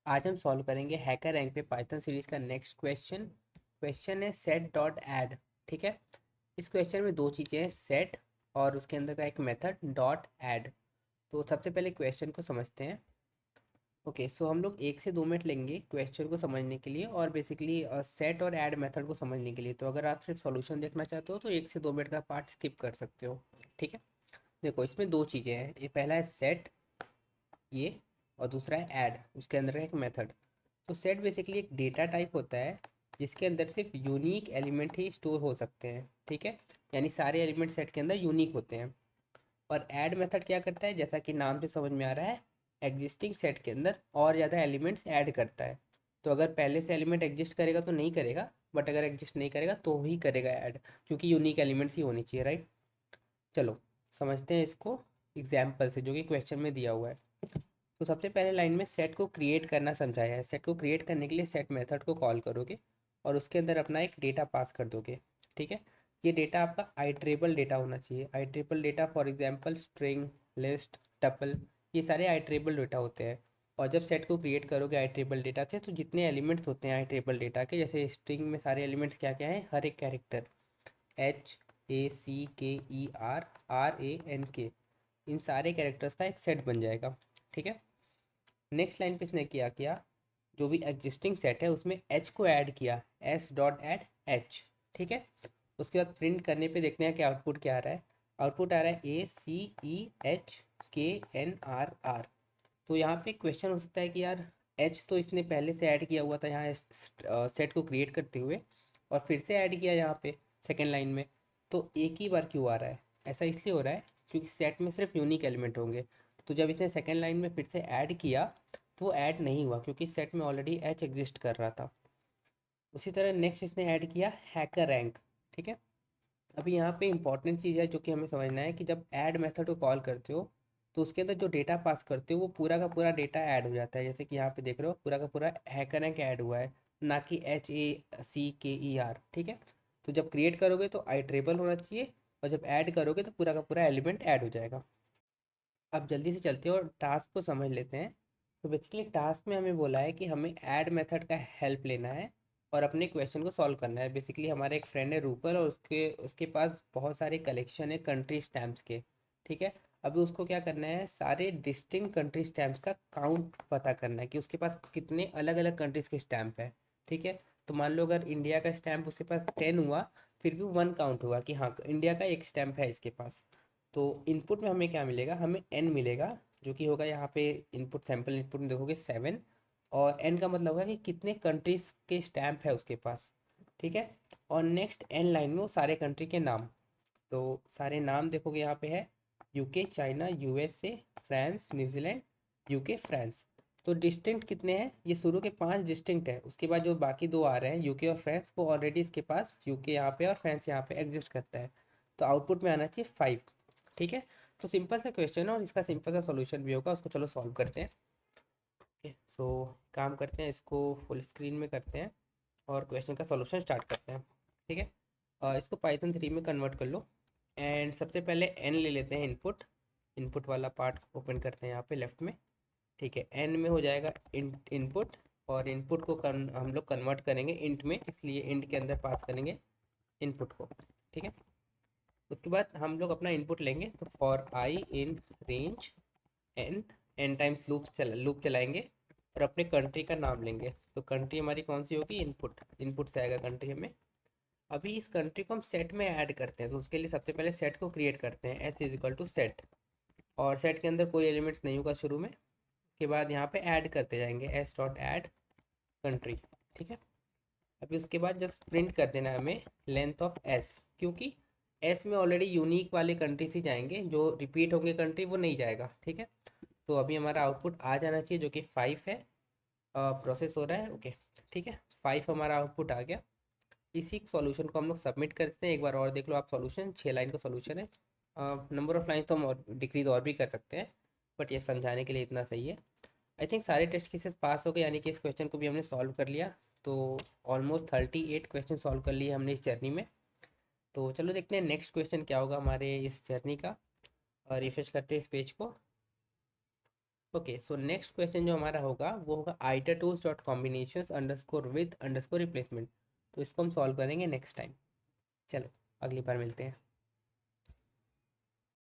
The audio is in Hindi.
आज हम सॉल्व करेंगे हैकर रैंक पे पाइथन सीरीज का नेक्स्ट क्वेश्चन। क्वेश्चन है सेट डॉट ऐड। ठीक है। इस क्वेश्चन में दो चीज़ें हैं, सेट और उसके अंदर का एक मेथड डॉट ऐड। तो सबसे पहले क्वेश्चन को समझते हैं। ओके, सो हम लोग 1 से 2 मिनट लेंगे क्वेश्चन को समझने के लिए और बेसिकली सेट और ऐड मेथड को समझने के लिए। तो अगर आप सिर्फ सॉल्यूशन देखना चाहते हो तो 1 से 2 मिनट का पार्ट स्किप कर सकते हो। ठीक है। देखो, इसमें दो चीज़ें हैं, ये पहला है सेट, ये, और दूसरा है ऐड, उसके अंदर का एक मेथड। तो सेट बेसिकली एक डेटा टाइप होता है जिसके अंदर सिर्फ यूनिक एलिमेंट ही स्टोर हो सकते हैं। ठीक है। यानी सारे एलिमेंट सेट के अंदर यूनिक होते हैं। और ऐड मेथड क्या करता है, जैसा कि नाम से समझ में आ रहा है, एग्जिस्टिंग सेट के अंदर और ज़्यादा एलिमेंट्स ऐड करता है। तो अगर पहले से एलिमेंट एग्जिस्ट करेगा तो नहीं करेगा, बट अगर एग्जिस्ट नहीं करेगा तो ही करेगा ऐड, क्योंकि यूनिक एलिमेंट्स ही होनी चाहिए, राइट। चलो समझते हैं इसको एग्जाम्पल से, जो कि क्वेश्चन में दिया हुआ है। तो सबसे पहले लाइन में सेट को क्रिएट करना समझाया है। सेट को क्रिएट करने के लिए सेट मेथड को कॉल करोगे और उसके अंदर अपना एक डेटा पास कर दोगे। ठीक है। ये डेटा आपका आइट्रेबल डेटा होना चाहिए। Iterable data for example string, list, tuple, ये सारे आइट्रेबल डेटा होते हैं। और जब सेट को क्रिएट करोगे आइट्रेबल डेटा से, तो जितने एलिमेंट्स होते हैं आइट्रेबल डेटा के, जैसे स्ट्रिंग में सारे एलिमेंट्स क्या क्या हैं, हर एक कैरेक्टर, HACKER RANK, इन सारे कैरेक्टर्स का एक सेट बन जाएगा। ठीक है। नेक्स्ट लाइन पे इसने क्या किया, जो भी एग्जिस्टिंग सेट है उसमें एच को ऐड किया, एस डॉट ऐड एच। ठीक है। उसके बाद प्रिंट करने पे देखते हैं कि आउटपुट क्या आ रहा है। आउटपुट आ रहा है ACEHKNRR। तो यहाँ पे क्वेश्चन हो सकता है कि यार एच तो इसने पहले से ऐड किया हुआ था यहाँ सेट को क्रिएट करते हुए, और फिर से ऐड किया यहाँ पे सेकेंड लाइन में, तो एक ही बार क्यों आ रहा है। ऐसा इसलिए हो रहा है क्योंकि सेट में सिर्फ यूनिक एलिमेंट होंगे। तो जब इसने सेकेंड लाइन में फिर से ऐड किया तो वो ऐड नहीं हुआ, क्योंकि सेट में ऑलरेडी एच एग्जिस्ट कर रहा था। उसी तरह नेक्स्ट इसने ऐड किया हैकर रैंक। ठीक है। अभी यहाँ पे इंपॉर्टेंट चीज़ है जो कि हमें समझना है कि जब ऐड मेथड को कॉल करते हो तो उसके अंदर जो डेटा पास करते हो वो पूरा का पूरा डेटा ऐड हो जाता है। जैसे कि यहाँ पे देख रहे हो पूरा का पूरा हैकर रैंक ऐड हुआ है, ना कि HACKER। ठीक है। तो जब क्रिएट करोगे तो आइट्रेबल होना चाहिए, और जब ऐड करोगे तो पूरा का पूरा एलिमेंट ऐड हो जाएगा। अब जल्दी से चलते हैं और टास्क को समझ लेते हैं। तो बेसिकली टास्क में हमें बोला है कि हमें ऐड मेथड का हेल्प लेना है और अपने क्वेश्चन को सॉल्व करना है। बेसिकली हमारा एक फ्रेंड है रूपर, और उसके उसके पास बहुत सारे कलेक्शन है कंट्री स्टैम्प्स के। ठीक है। अभी उसको क्या करना है, सारे डिस्टिंक्ट कंट्री स्टैम्प्स का काउंट पता करना है कि उसके पास कितने अलग अलग कंट्रीज़ के स्टैम्प है। ठीक है। तो मान लो अगर इंडिया का स्टैम्प उसके पास 10 हुआ, फिर भी 1 काउंट हुआ कि हाँ इंडिया का एक स्टैम्प है इसके पास। तो इनपुट में हमें क्या मिलेगा, हमें एन मिलेगा, जो कि होगा यहाँ पे इनपुट सैम्पल इनपुट में देखोगे 7। और एन का मतलब होगा कि कितने कंट्रीज के स्टैम्प है उसके पास। ठीक है। और नेक्स्ट एन लाइन में वो सारे कंट्री के नाम। तो सारे नाम देखोगे यहाँ पे है UK, China, USA, France, New Zealand, UK, France. तो डिस्टिंक्ट कितने हैं, ये शुरू के 5 डिस्टिंक्ट है। उसके बाद जो बाकी दो आ रहे हैं यूके और फ्रांस, वो ऑलरेडी इसके पास यूके यहाँ पे और फ्रांस यहाँ पे एग्जिस्ट करता है। तो आउटपुट में आना चाहिए 5। ठीक है। तो सिंपल सा क्वेश्चन है और इसका सिंपल सा सॉल्यूशन भी होगा, उसको चलो सॉल्व करते हैं। ओके, सो काम करते हैं, इसको फुल स्क्रीन में करते हैं और क्वेश्चन का सॉल्यूशन स्टार्ट करते हैं। ठीक है। इसको पाइथन 3 में कन्वर्ट कर लो। एंड सबसे पहले एन ले लेते हैं इनपुट। इनपुट वाला पार्ट ओपन करते हैं यहाँ पे लेफ्ट में। ठीक है। एन में हो जाएगा इनपुट, और इनपुट को हम लोग कन्वर्ट करेंगे इंट में, इसलिए इंट के अंदर पास करेंगे इनपुट को। ठीक है। उसके बाद हम लोग अपना इनपुट लेंगे, तो for I in range N, N times loop चलाएंगे और अपने कंट्री का नाम लेंगे। तो कंट्री हमारी कौन सी होगी, इनपुट, इनपुट से आएगा कंट्री हमें। अभी इस कंट्री को हम सेट में ऐड करते हैं, तो उसके लिए सबसे पहले सेट को क्रिएट करते हैं, S is equal to set. और सेट के अंदर कोई एलिमेंट्स नहीं होगा शुरू में। उसके बाद यहाँ पे ऐड करते जाएंगे, एस डॉट ऐड कंट्री। ठीक है। अभी उसके बाद जस्ट प्रिंट कर देना है हमें लेंथ ऑफ एस, क्योंकि एस में ऑलरेडी यूनिक वाले कंट्रीज ही जाएंगे, जो रिपीट होंगे कंट्री वो नहीं जाएगा। ठीक है। तो अभी हमारा आउटपुट आ जाना चाहिए, जो कि 5 है। प्रोसेस हो रहा है, ओके। ठीक है। 5 हमारा आउटपुट आ गया। इसी सॉल्यूशन को हम लोग सबमिट करते हैं। एक बार और देख लो आप, सॉल्यूशन 6 लाइन का सॉल्यूशन है। नंबर ऑफ लाइन तो हम और डिक्रीज और भी कर सकते हैं, बट ये समझाने के लिए इतना सही है। आई थिंक सारे टेस्ट केसेस पास हो गए, यानी कि इस क्वेश्चन को भी हमने सॉल्व कर लिया। तो ऑलमोस्ट 38 क्वेश्चन सॉल्व कर लिए हमने इस जर्नी में। तो चलो देखते हैं नेक्स्ट क्वेश्चन क्या होगा हमारे इस जर्नी का। रिफ्रेश करते हैं इस पेज को। ओके, सो नेक्स्ट क्वेश्चन जो हमारा होगा वो होगा itertools dot combination underscore with underscore replacement. तो इसको हम सॉल्व करेंगे नेक्स्ट टाइम। चलो, अगली बार मिलते हैं।